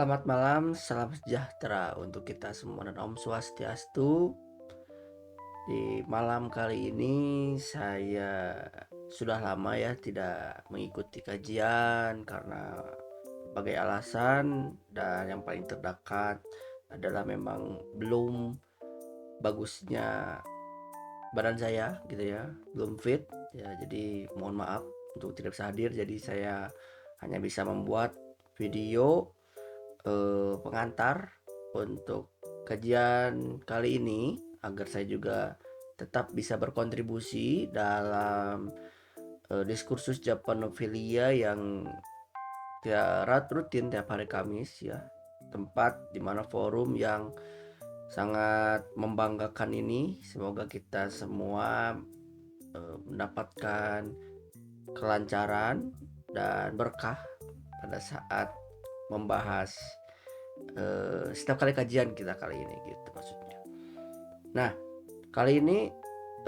Selamat malam, salam sejahtera untuk kita semua dan Om Swastiastu. Di malam kali ini saya sudah lama ya tidak mengikuti kajian karena berbagai alasan, dan yang paling terdekat adalah memang belum bagusnya badan saya gitu ya, belum fit ya, jadi mohon maaf untuk tidak bisa hadir. Jadi saya hanya bisa membuat video pengantar untuk kajian kali ini agar saya juga tetap bisa berkontribusi dalam diskursus Japanophilia yang rutin tiap hari Kamis ya, tempat dimana forum yang sangat membanggakan ini. Semoga kita semua mendapatkan kelancaran dan berkah pada saat membahas setiap kali kajian kita kali ini gitu maksudnya. Nah, kali ini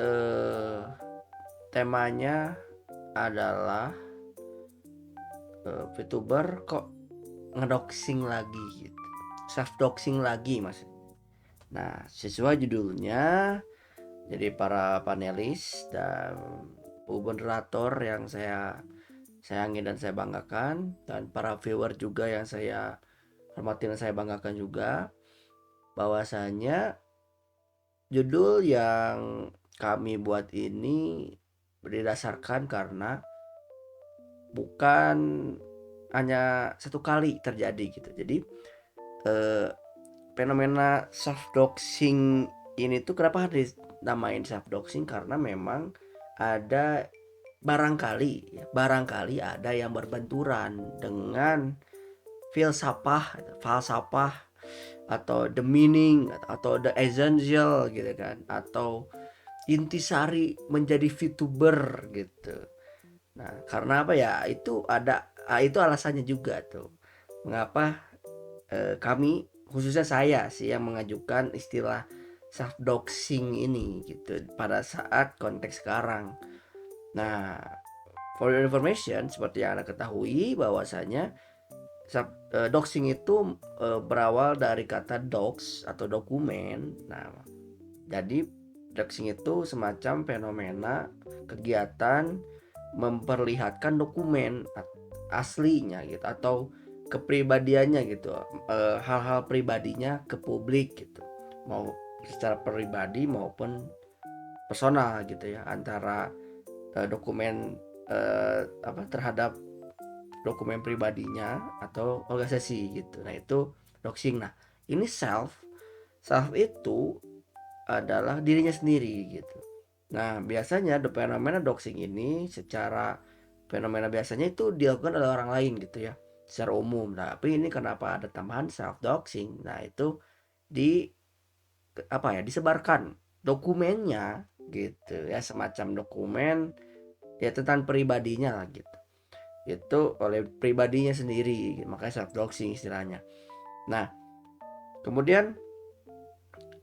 eh, temanya adalah VTuber kok ngedoxing lagi gitu. Self doxing lagi maksudnya. Nah, sesuai judulnya, jadi para panelis dan moderator yang saya sayangi dan saya banggakan, dan para viewer juga yang saya hormati dan saya banggakan juga, bahwasanya judul yang kami buat ini berdasarkan karena bukan hanya satu kali terjadi gitu. Jadi eh, fenomena self doxing ini tuh kenapa harus dinamain self doxing, karena memang ada barangkali ada yang berbenturan dengan falsafah atau the meaning atau the essential gitu kan, atau intisari menjadi VTuber gitu. Nah, karena apa ya? Itu alasannya juga tuh. Mengapa kami, khususnya saya sih, yang mengajukan istilah self doxing ini gitu pada saat konteks sekarang. Nah, for your information, seperti yang Anda ketahui bahwasanya doxing itu berawal dari kata docs atau dokumen. Nah, jadi doxing itu semacam fenomena kegiatan memperlihatkan dokumen aslinya gitu, atau kepribadiannya gitu, hal-hal pribadinya ke publik gitu, mau secara pribadi maupun personal gitu ya, antara dokumen terhadap dokumen pribadinya atau organisasi gitu. Nah, itu doxing. Nah, ini self itu adalah dirinya sendiri gitu. Nah, biasanya fenomena doxing ini fenomena biasanya itu dilakukan oleh orang lain gitu ya, secara umum. Nah, tapi ini kenapa ada tambahan self doxing? Nah, itu di disebarkan dokumennya gitu ya, semacam dokumen ya tentang pribadinya lah gitu. Itu oleh pribadinya sendiri, makanya self doxing istilahnya. Nah, kemudian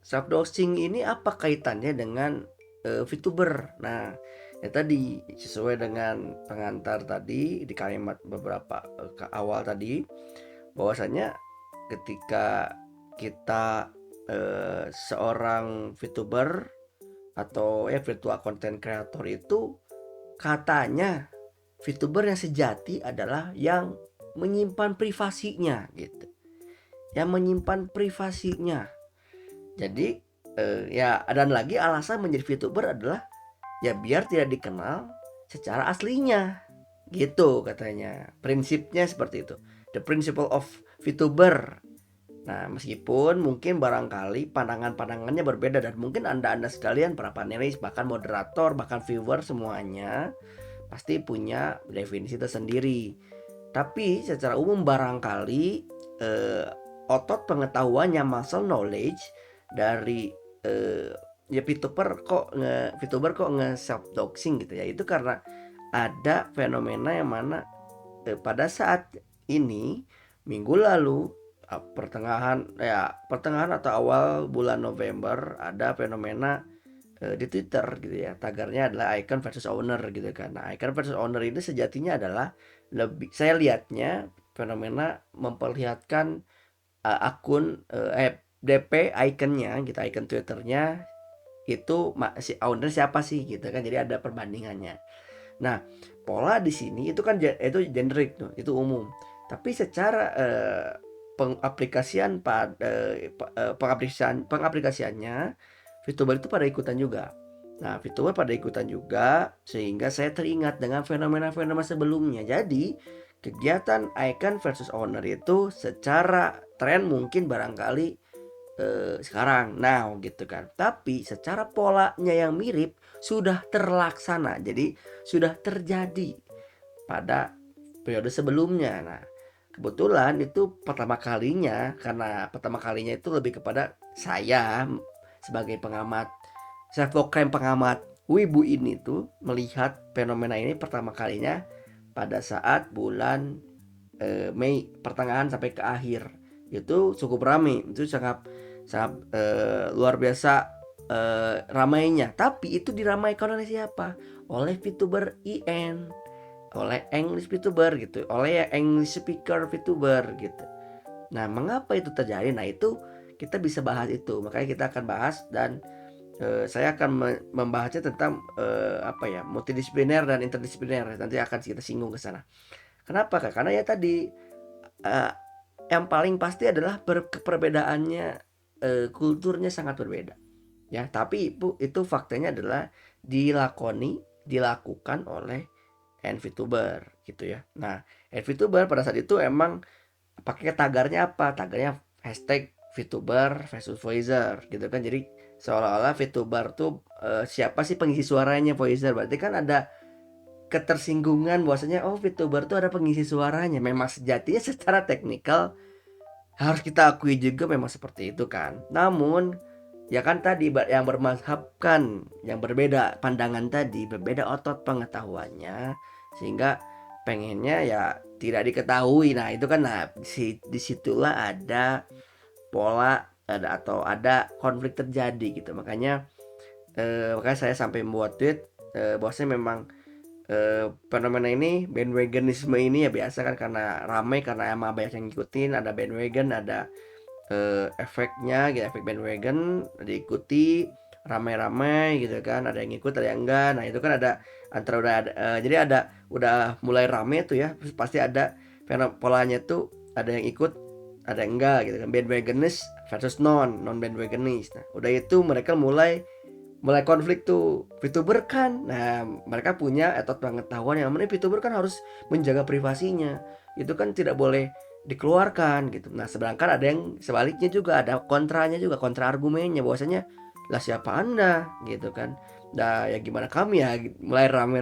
self doxing ini apa kaitannya dengan VTuber? Nah, ya tadi sesuai dengan pengantar tadi di kalimat beberapa ke awal tadi, bahwasanya ketika kita seorang VTuber atau virtual content creator itu, katanya VTuber yang sejati adalah yang menyimpan privasinya gitu. Yang menyimpan privasinya. Jadi ya, dan lagi alasan menjadi VTuber adalah ya biar tidak dikenal secara aslinya. Gitu katanya. Prinsipnya seperti itu. The principle of VTuber. Nah, meskipun mungkin barangkali pandangan-pandangannya berbeda, dan mungkin Anda sekalian, para panelis, bahkan moderator, bahkan viewer, semuanya pasti punya definisi tersendiri. Tapi secara umum barangkali eh, otot pengetahuannya, muscle knowledge dari eh, ya VTuber kok nge self doxing gitu ya, itu karena ada fenomena yang mana pada saat ini, minggu lalu, pertengahan atau awal bulan November, ada fenomena di Twitter gitu ya, tagarnya adalah icon versus owner gitu kan. Nah, icon versus owner ini sejatinya adalah, lebih saya lihatnya, fenomena memperlihatkan akun DP ikonnya gitu, icon Twitternya itu si owner siapa sih gitu kan, jadi ada perbandingannya. Nah, pola di sini itu kan itu generik tuh, itu umum. Tapi secara pengaplikasian pengaplikasiannya VTuber itu pada ikutan juga. Nah, VTuber pada ikutan juga sehingga saya teringat dengan fenomena-fenomena sebelumnya. Jadi, kegiatan icon versus owner itu secara tren mungkin barangkali sekarang now gitu kan. Tapi secara polanya yang mirip sudah terlaksana. Jadi sudah terjadi pada periode sebelumnya. Nah, kebetulan itu pertama kalinya, karena pertama kalinya itu lebih kepada saya sebagai pengamat self-proclaim pengamat wibu ini tuh melihat fenomena ini pertama kalinya pada saat bulan Mei pertengahan sampai ke akhir. Itu cukup ramai, itu sangat sangat luar biasa ramainya. Tapi itu diramaikan oleh siapa? Oleh VTuber IN, oleh English VTuber gitu, oleh English speaker VTuber gitu. Nah, mengapa itu terjadi? Nah, itu kita bisa bahas itu. Makanya kita akan bahas, dan saya akan membahasnya tentang apa ya, multidisipliner dan interdisipliner. Nanti akan kita singgung ke sana. Kenapa Kak? Karena ya tadi uh, yang paling pasti adalah perbedaannya, kulturnya sangat berbeda ya, tapi itu faktanya adalah dilakukan oleh VTuber gitu ya. Nah, VTuber pada saat itu emang pakai tagarnya apa? Tagarnya hashtag VTuber versus Voicer gitu kan. Jadi seolah-olah VTuber tuh siapa sih pengisi suaranya Voicer? Berarti kan ada ketersinggungan bahwasanya oh VTuber tuh ada pengisi suaranya. Memang sejatinya secara teknikal harus kita akui juga memang seperti itu kan. Namun ya kan tadi yang bermazhab kan yang berbeda pandangan tadi, berbeda otot pengetahuannya, sehingga pengennya ya tidak diketahui. Nah itu kan, nah disitulah ada pola, ada konflik terjadi gitu. Makanya saya sampai membuat tweet bahwasanya memang fenomena ini bandwagonisme ini ya biasa kan, karena ramai, karena emang banyak yang ngikutin, ada bandwagon, ada efeknya gitu, efek bandwagon diikuti ramai-ramai gitu kan, ada yang ikut ada yang enggak. Nah itu kan ada antara udah ada, jadi ada udah mulai rame tuh ya, pasti ada polanya tuh, ada yang ikut ada yang enggak gitu kan, bandwagonis versus non bandwagonis. Nah udah itu mereka mulai konflik tuh VTuber kan. Nah mereka punya etos pengetahuan yang mana VTuber kan harus menjaga privasinya, itu kan tidak boleh dikeluarkan gitu. Nah sedangkan ada yang sebaliknya juga, ada kontranya juga, kontra argumennya bahwasanya lah siapa anda gitu kan. Nah ya gimana kami ya, mulai rame.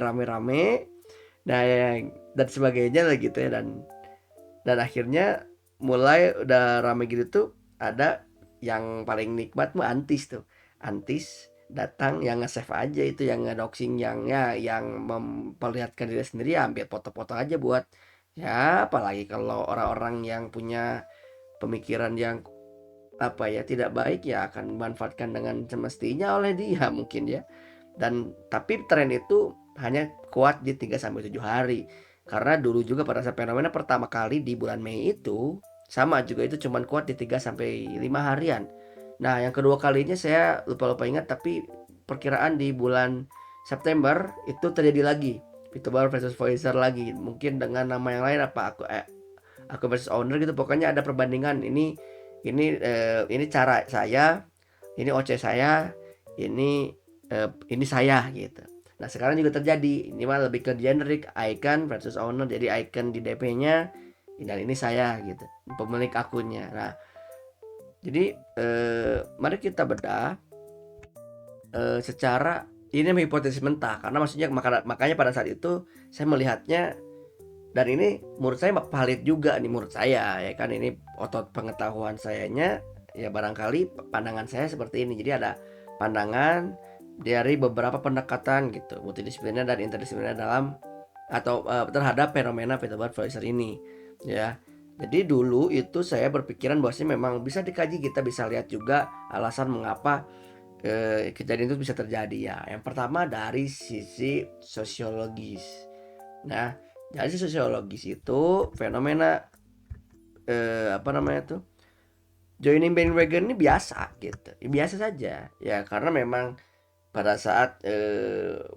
Nah ya, dan sebagainya lah gitu ya, dan akhirnya mulai udah rame gitu tuh, ada yang paling nikmat mah antis tuh, antis datang yang nge-save aja, itu yang ngedoxing, yang memperlihatkan diri sendiri, ambil foto-foto aja buat ya, apalagi kalau orang-orang yang punya pemikiran yang apa ya, tidak baik, ya akan dimanfaatkan dengan semestinya oleh dia mungkin ya. Dan tapi tren itu hanya kuat di 3 sampai 7 hari. Karena dulu juga pada saat fenomena pertama kali di bulan Mei itu sama juga, itu cuman kuat di 3 sampai 5 harian. Nah, yang kedua kalinya saya lupa-lupa ingat, tapi perkiraan di bulan September itu terjadi lagi VTuber versus Voicer lagi, mungkin dengan nama yang lain, apa aku versus owner gitu. Pokoknya ada perbandingan, ini cara saya, ini OC saya, ini saya gitu. Nah sekarang juga terjadi, ini mah lebih ke generic, icon versus owner. Jadi icon di DP-nya dan ini saya gitu, pemilik akunnya. Nah jadi mari kita bedah secara ini hipotesis mentah, karena maksudnya makanya pada saat itu saya melihatnya, dan ini menurut saya valid juga nih, menurut saya ya kan, ini otot pengetahuan sayanya ya, barangkali pandangan saya seperti ini. Jadi ada pandangan dari beberapa pendekatan gitu, multidisipliner dan interdisipliner dalam atau terhadap fenomena VTuber Voicer ini ya. Jadi dulu itu saya berpikiran bahwasanya memang bisa dikaji, kita bisa lihat juga alasan mengapa kejadian itu bisa terjadi ya. Yang pertama dari sisi sosiologis. Nah, dari sisi sosiologis itu fenomena apa namanya tuh, joining bandwagon ini biasa gitu, biasa saja ya, karena memang pada saat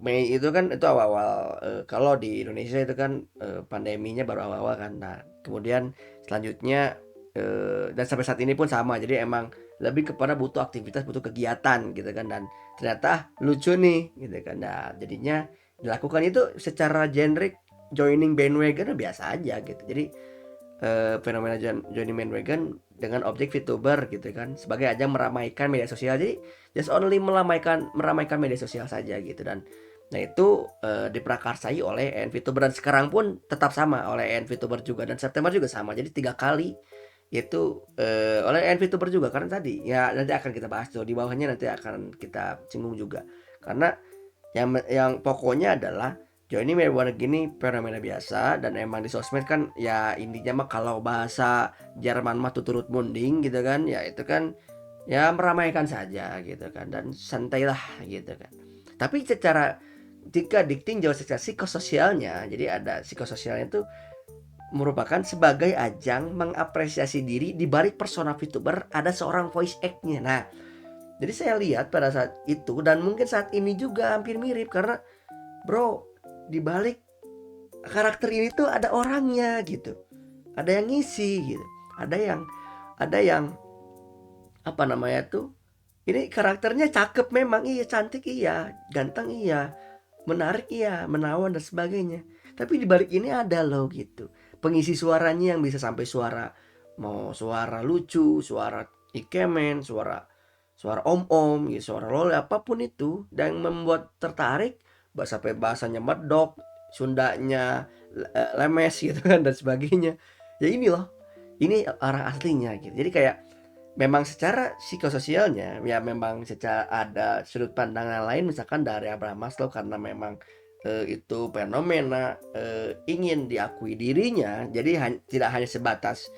Mei itu kan, itu awal-awal, kalau di Indonesia itu kan pandeminya baru awal-awal kan. Nah kemudian selanjutnya dan sampai saat ini pun sama, jadi emang lebih kepada butuh aktivitas, butuh kegiatan gitu kan, dan ternyata lucu nih gitu kan. Nah jadinya dilakukan itu secara generic, joining bandwagon biasa aja gitu. Jadi fenomena joining bandwagon dengan objek VTuber gitu kan, sebagai ajang meramaikan media sosial. Jadi just only meramaikan media sosial saja gitu. Dan nah itu diprakarsai oleh EN VTuber, dan sekarang pun tetap sama oleh EN VTuber juga, dan September juga sama. Jadi 3 kali itu oleh EN VTuber juga, karena tadi ya nanti akan kita bahas tuh di bawahnya, nanti akan kita singgung juga. Karena yang pokoknya adalah joining bandwagon gini fenomena biasa, dan emang di sosmed kan ya intinya mah kalau bahasa Jerman mah tuturut munding gitu kan, ya itu kan ya meramaikan saja gitu kan, dan santailah gitu kan. Tapi secara jika ditinjau secara psikososialnya, jadi ada psikososialnya itu merupakan sebagai ajang mengapresiasi diri di balik persona VTuber ada seorang voice act-nya. Nah, jadi saya lihat pada saat itu, dan mungkin saat ini juga hampir mirip, karena bro, di balik karakter ini tuh ada orangnya gitu, ada yang ngisi gitu, ada yang apa namanya tuh, ini karakternya cakep memang, iya, cantik iya, ganteng iya, menarik iya, menawan dan sebagainya, tapi di balik ini ada loh gitu pengisi suaranya yang bisa sampai suara, mau suara lucu, suara ikemen, suara suara om-om ya, suara loli, apapun itu, dan membuat tertarik, sampai bahasanya medok, Sundanya lemes gitu kan, dan sebagainya. Ya ini loh, ini arah aslinya gitu. Jadi kayak memang secara psikososialnya ya, memang secara ada sudut pandangan lain, misalkan dari Abraham Maslow, karena memang itu fenomena ingin diakui dirinya, jadi tidak hanya sebatas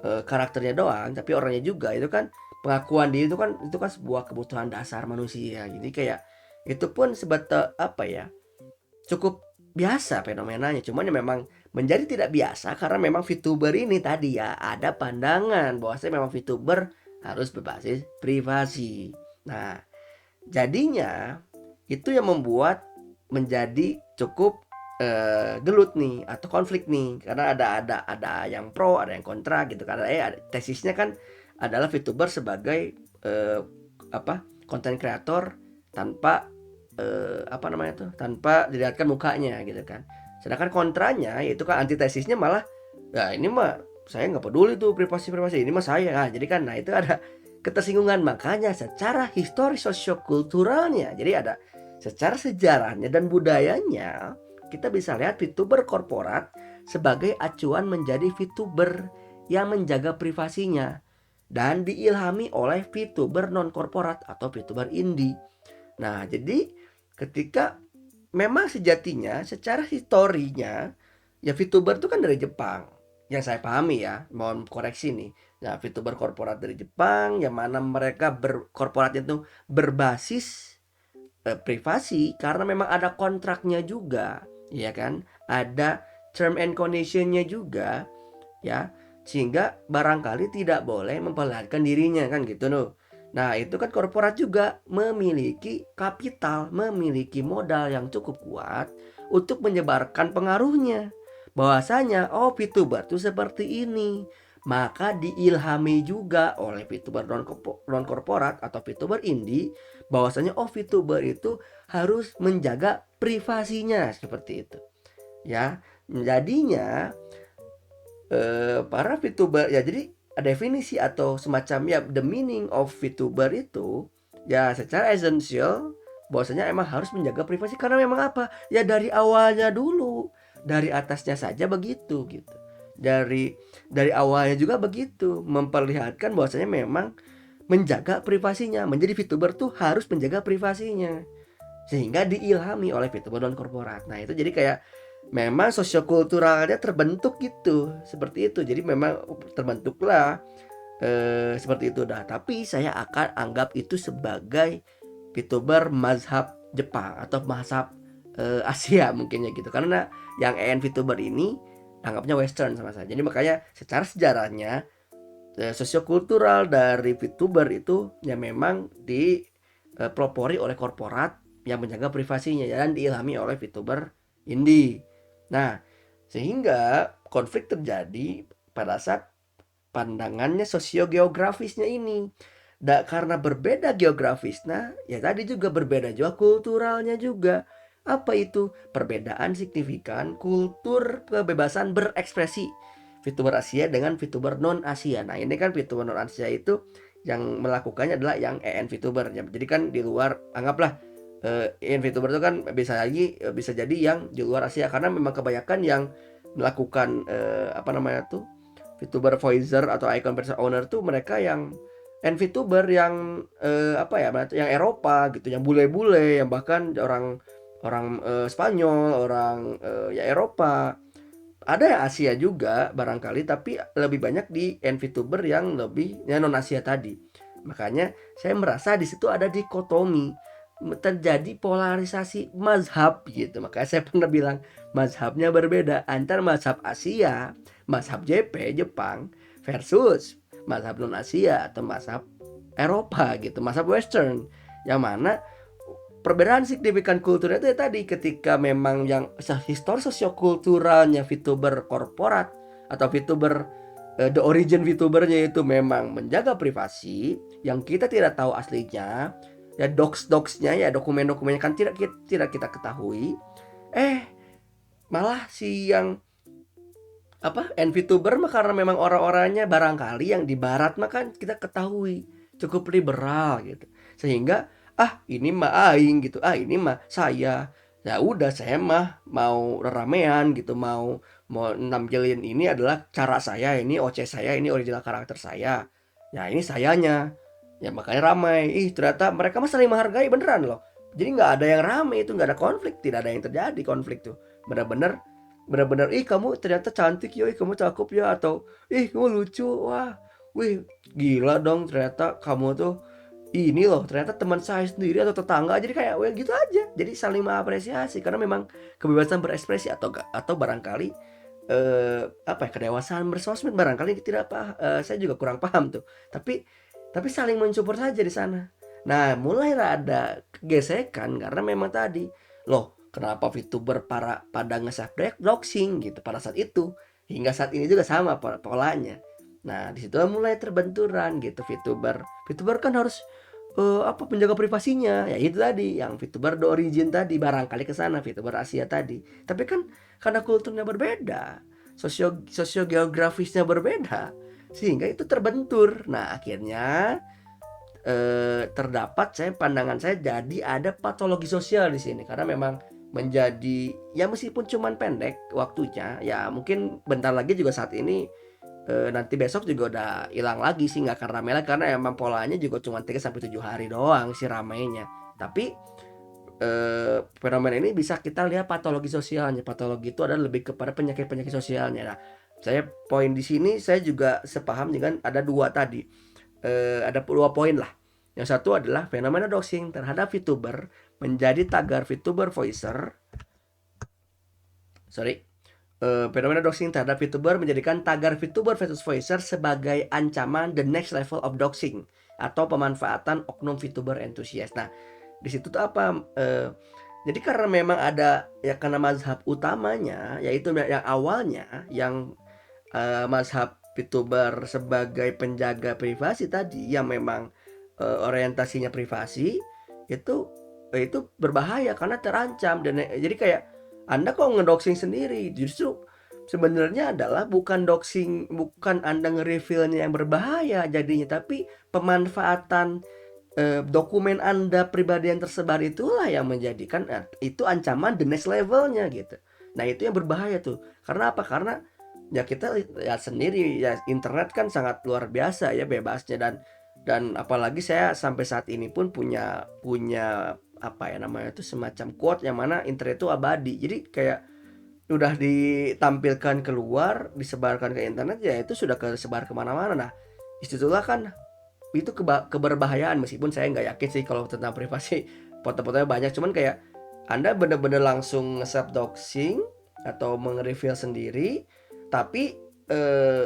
karakternya doang, tapi orangnya juga. Itu kan pengakuan diri, itu kan sebuah kebutuhan dasar manusia. Jadi kayak itu pun sebatas apa ya, cukup biasa fenomenanya. Cuman ya memang menjadi tidak biasa karena memang VTuber ini tadi ya ada pandangan bahwasanya memang VTuber harus berbasis privasi. Nah, jadinya itu yang membuat menjadi cukup gelut nih, atau konflik nih, karena ada yang pro, ada yang kontra gitu. Karena tesisnya kan adalah VTuber sebagai apa, konten kreator tanpa apa namanya tuh, tanpa dilihatkan mukanya gitu kan. Sedangkan kontranya yaitu kan antitesisnya malah, ya ini mah saya nggak peduli tuh privasi ini mah saya. Nah, jadi kan nah itu ada ketersinggungan. Makanya secara historis sosiokulturalnya, jadi ada secara sejarahnya dan budayanya, kita bisa lihat VTuber korporat sebagai acuan menjadi VTuber yang menjaga privasinya, dan diilhami oleh VTuber non korporat atau VTuber indie. Nah, jadi ketika memang sejatinya secara historinya ya VTuber itu kan dari Jepang, yang saya pahami ya, mohon koreksi nih. Nah, VTuber korporat dari Jepang, yang mana mereka berkorporatnya itu berbasis privasi, karena memang ada kontraknya juga, ya kan? Ada term and conditionnya juga, ya, sehingga barangkali tidak boleh memperlihatkan dirinya kan gitu loh. Nah itu kan korporat juga memiliki kapital, memiliki modal yang cukup kuat untuk menyebarkan pengaruhnya, bahwasanya oh VTuber tuh seperti ini. Maka diilhami juga oleh VTuber non korporat atau VTuber indie, bahwasanya oh VTuber itu harus menjaga privasinya seperti itu, ya. Jadinya para VTuber ya, jadi definisi atau semacam ya the meaning of VTuber itu ya secara esensial bahwasanya emang harus menjaga privasi, karena memang apa ya, dari awalnya dulu, dari atasnya saja begitu gitu, dari awalnya juga begitu, memperlihatkan bahwasanya memang menjaga privasinya, menjadi VTuber tuh harus menjaga privasinya, sehingga diilhami oleh VTuber non korporat. Nah itu jadi kayak memang sosiokulturalnya terbentuk gitu, seperti itu. Jadi memang terbentuklah seperti itu dah. Tapi saya akan anggap itu sebagai VTuber mazhab Jepang atau mazhab Asia mungkinnya gitu. Karena yang VTuber ini anggapnya Western sama saya. Jadi makanya secara sejarahnya Sosiokultural dari VTuber itu ya memang dipelopori oleh korporat yang menjaga privasinya dan diilhami oleh VTuber indie. Nah, sehingga konflik terjadi pada saat pandangannya sosiogeografisnya ini. Karena berbeda geografisnya, ya tadi juga berbeda juga kulturalnya juga. Apa itu? Perbedaan signifikan kultur kebebasan berekspresi VTuber Asia dengan VTuber non Asia. Nah, ini kan VTuber non Asia itu yang melakukannya adalah yang EN VTuber. Jadi kan di luar, anggaplah EN VTuber itu kan bisa jadi yang di luar Asia, karena memang kebanyakan yang melakukan apa namanya tuh, VTuber voicer atau icon person owner tuh mereka yang VTuber yang apa ya, yang Eropa gitu, yang bule-bule, yang bahkan orang orang Spanyol, orang ya Eropa. Ada yang Asia juga barangkali, tapi lebih banyak di VTuber yang lebih ya non Asia tadi. Makanya saya merasa di situ ada dikotomi, terjadi polarisasi mazhab gitu. Makanya saya pernah bilang mazhabnya berbeda antara mazhab Asia, mazhab Jepang versus mazhab non Asia atau mazhab Eropa gitu, mazhab Western, yang mana perbedaan signifikan kulturnya itu ya tadi, ketika memang yang histori sosiokulturalnya VTuber korporat atau VTuber the origin VTubernya itu memang menjaga privasi yang kita tidak tahu aslinya, ya docs-docsnya ya dokumen-dokumennya kan tidak kita ketahui. Malah si yang apa VTuber mah karena memang orang-orangnya barangkali yang di barat mah kan kita ketahui cukup liberal gitu, sehingga ini mah aing gitu, ini mah saya, ya udah saya mah mau ramean gitu, mau mau nampilin ini adalah cara saya, ini OC saya, ini original karakter saya, ya ini sayanya, ya makanya ramai. Ternyata mereka mah saling menghargai beneran loh, jadi nggak ada yang rame, itu nggak ada konflik, tidak ada yang terjadi konflik tuh, bener-bener benar-benar kamu ternyata cantik ya, kamu cakep ya, atau kamu lucu, wah, wih gila dong, ternyata kamu tuh ini loh, ternyata teman saya sendiri atau tetangga, jadi kayak well gitu aja, jadi saling mengapresiasi karena memang kebebasan berekspresi atau barangkali apa ya, kedewasaan bersosmed barangkali tidak saya juga kurang paham tuh, tapi saling mensupport saja di sana. Nah, mulailah ada gesekan karena memang tadi, loh kenapa VTuber pada nge-save doxing gitu pada saat itu, hingga saat ini juga sama polanya. Nah, di situ mulai terbenturan gitu, VTuber kan harus apa, penjaga privasinya, ya itu tadi yang VTuber the origin tadi, barangkali ke sana VTuber Asia tadi. Tapi kan karena kulturnya berbeda, sosiogeografisnya berbeda, sehingga itu terbentur. Nah, akhirnya terdapat pandangan saya jadi ada patologi sosial di sini, karena memang menjadi ya meskipun cuman pendek waktunya, ya mungkin bentar lagi juga saat ini nanti besok juga udah hilang lagi sih, nggak akan rame lagi karena emang polanya juga cuma 3 sampai 7 hari doang sih ramainya. Tapi fenomena ini bisa kita lihat patologi sosialnya. Patologi itu adalah lebih kepada penyakit-penyakit sosialnya. Nah, saya poin di sini saya juga sepaham dengan ada dua tadi. Ada dua poin lah. Yang satu adalah fenomena doxing terhadap VTuber menjadi tagar VTuber voicer. Fenomena doxing terhadap VTuber menjadikan tagar VTuber versus voicer sebagai ancaman the next level of doxing atau pemanfaatan oknum VTuber enthusiast. Nah, di situ tuh apa? Jadi karena memang ada ya, karena mazhab utamanya yaitu yang awalnya yang mazhab VTuber sebagai penjaga privasi tadi, yang memang orientasinya privasi, itu berbahaya karena terancam. Dan jadi kayak Anda kok ngedoxing sendiri, justru sebenarnya adalah bukan doxing, bukan Anda nge-reveal-nya yang berbahaya jadinya, tapi pemanfaatan dokumen Anda pribadi yang tersebar itulah yang menjadikan itu ancaman the next levelnya gitu. Nah, itu yang berbahaya tuh. Karena apa? Karena ya kita lihat sendiri ya, internet kan sangat luar biasa ya bebasnya, dan apalagi saya sampai saat ini pun punya apa ya namanya itu, semacam quote yang mana internet itu abadi. Jadi kayak udah ditampilkan keluar, disebarkan ke internet, ya itu sudah kesebar kemana-mana. Nah, disitulah kan itu keberbahayaan, meskipun saya nggak yakin sih kalau tentang privasi foto-fotonya banyak, cuman kayak Anda bener-bener langsung nge-save doxing atau meng-reveal sendiri, tapi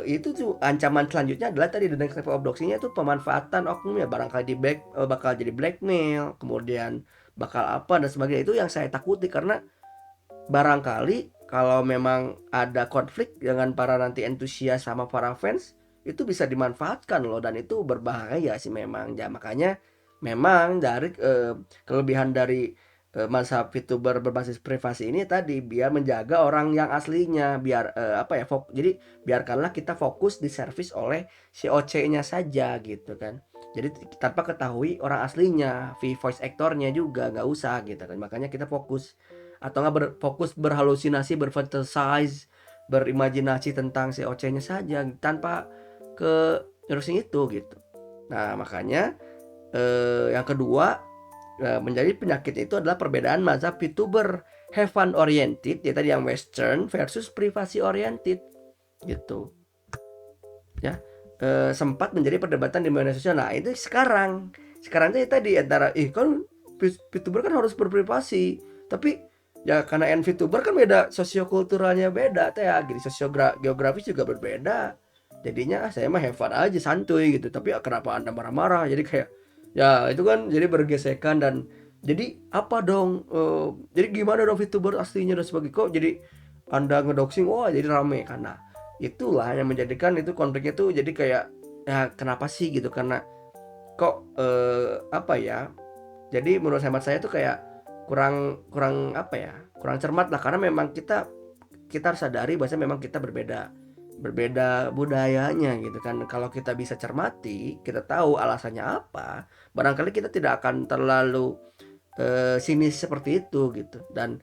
itu tuh ancaman selanjutnya adalah tadi the next level of doxing-nya itu pemanfaatan oknum ya, barangkali bakal jadi blackmail, kemudian bakal apa dan sebagainya. Itu yang saya takuti karena barangkali kalau memang ada konflik dengan para nanti entusias sama para fans, itu bisa dimanfaatkan loh dan itu berbahaya sih memang. Ya makanya memang dari kelebihan dari masa VTuber berbasis privasi ini tadi biar menjaga orang yang aslinya, biar apa ya, jadi biarkanlah kita fokus di service oleh si OC-nya saja gitu kan. Jadi tanpa ketahui orang aslinya, voice actornya juga nggak usah gitu kan. Makanya kita fokus atau nggak berfokus berhalusinasi, berfantasize, berimajinasi tentang si OC-nya saja tanpa ke nerusin itu gitu. Nah makanya yang kedua menjadi penyakit itu adalah perbedaan mazhab VTuber have fun oriented ya tadi yang western versus privasi oriented gitu ya. Sempat menjadi perdebatan di media sosial. Nah itu sekarang tuh ya tadi antara kan VTuber kan harus berprivasi, tapi ya karena VTuber kan beda sosiokulturalnya, beda teh ya, jadi geografis juga berbeda. Jadinya saya mah have fun aja santuy gitu, tapi kenapa anda marah-marah, jadi kayak ya itu kan jadi bergesekan. Dan jadi apa dong, jadi gimana dong VTuber aslinya dan sebagainya, kok jadi anda ngedoxing, wah jadi rame. Karena itulah yang menjadikan itu konfliknya tuh jadi kayak ya kenapa sih gitu, karena kok apa ya, jadi menurut hemat saya tuh kayak kurang kurang apa ya, kurang cermat lah, karena memang kita harus sadari bahwa memang kita berbeda budayanya gitu kan. Kalau kita bisa cermati, kita tahu alasannya apa, barangkali kita tidak akan terlalu sinis seperti itu gitu. Dan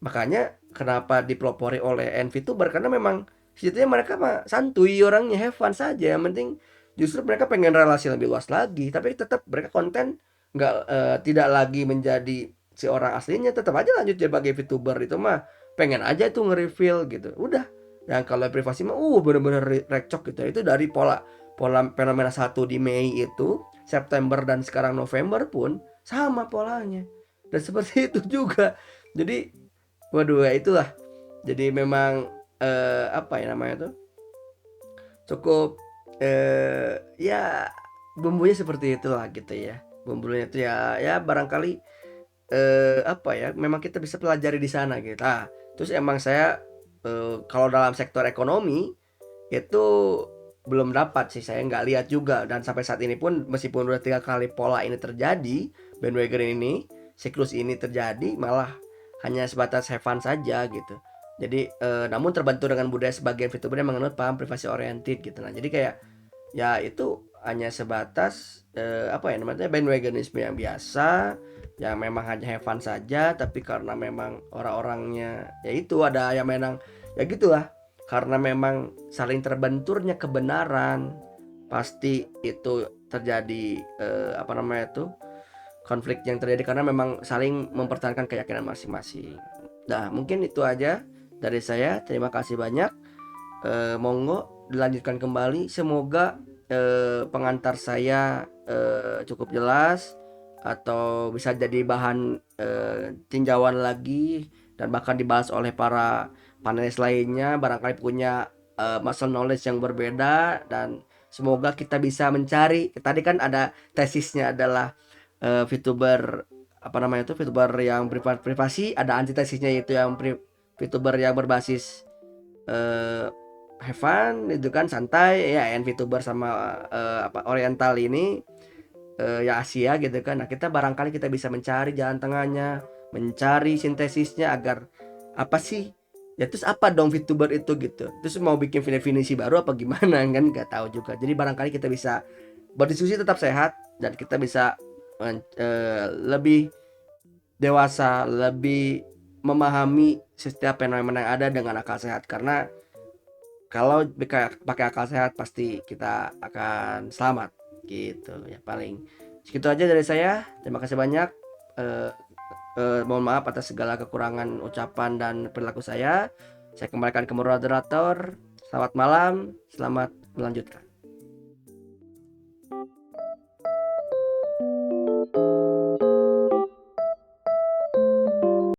makanya kenapa dipelopori oleh VTuber, karena memang sebetulnya mereka mah santuy orangnya, have fun saja. Yang penting justru mereka pengen relasi lebih luas lagi, tapi tetap mereka konten nggak tidak lagi menjadi si orang aslinya, tetap aja lanjut sebagai VTuber. Itu mah pengen aja tuh nge-reveal gitu. Udah. Yang kalau privasi mah bener-bener recok gitu. Itu dari pola pola fenomena satu di Mei itu, September dan sekarang November pun sama polanya. Dan seperti itu juga. Jadi waduh ya itulah. Jadi memang apa ya namanya tuh, cukup ya bumbunya seperti itulah gitu ya. Bumbunya itu ya ya barangkali apa ya, memang kita bisa pelajari di sana gitu. Nah, terus emang saya kalau dalam sektor ekonomi itu belum dapat sih, saya nggak lihat juga. Dan sampai saat ini pun meskipun udah 3 kali pola ini terjadi, bandwagon ini, siklus ini terjadi, malah hanya sebatas have fun saja gitu. Jadi namun terbantu dengan budaya sebagian VTuber yang menganut paham privasi oriented gitu. Nah jadi kayak ya itu hanya sebatas apa ya namanya, bandwagonisme yang biasa, yang memang hanya have fun saja. Tapi karena memang orang-orangnya ya itu ada yang memang ya gitulah, karena memang saling terbenturnya kebenaran, pasti itu terjadi apa namanya tuh, konflik yang terjadi karena memang saling mempertahankan keyakinan masing-masing. Nah mungkin itu aja dari saya, terima kasih banyak. Monggo dilanjutkan kembali, semoga pengantar saya cukup jelas atau bisa jadi bahan tinjauan lagi dan bahkan dibahas oleh para panelis lainnya, barangkali punya muscle knowledge yang berbeda. Dan semoga kita bisa mencari, tadi kan ada tesisnya adalah VTuber apa namanya itu, VTuber yang privasi, ada antitesisnya yaitu yang VTuber yang berbasis have fun itu kan santai ya, VTuber sama apa oriental ini ya Asia gitu kan. Nah kita barangkali kita bisa mencari jalan tengahnya, mencari sintesisnya agar apa sih ya, terus apa dong VTuber itu gitu, terus mau bikin definisi baru apa gimana kan, nggak tahu juga. Jadi barangkali kita bisa berdiskusi tetap sehat dan kita bisa lebih dewasa, lebih memahami setiap fenomena yang ada dengan akal sehat. Karena kalau pakai akal sehat pasti kita akan selamat gitu ya. Paling segitu aja dari saya, terima kasih banyak. eh, Mohon maaf atas segala kekurangan ucapan dan perilaku saya kembalikan ke moderator. Selamat malam, selamat melanjutkan.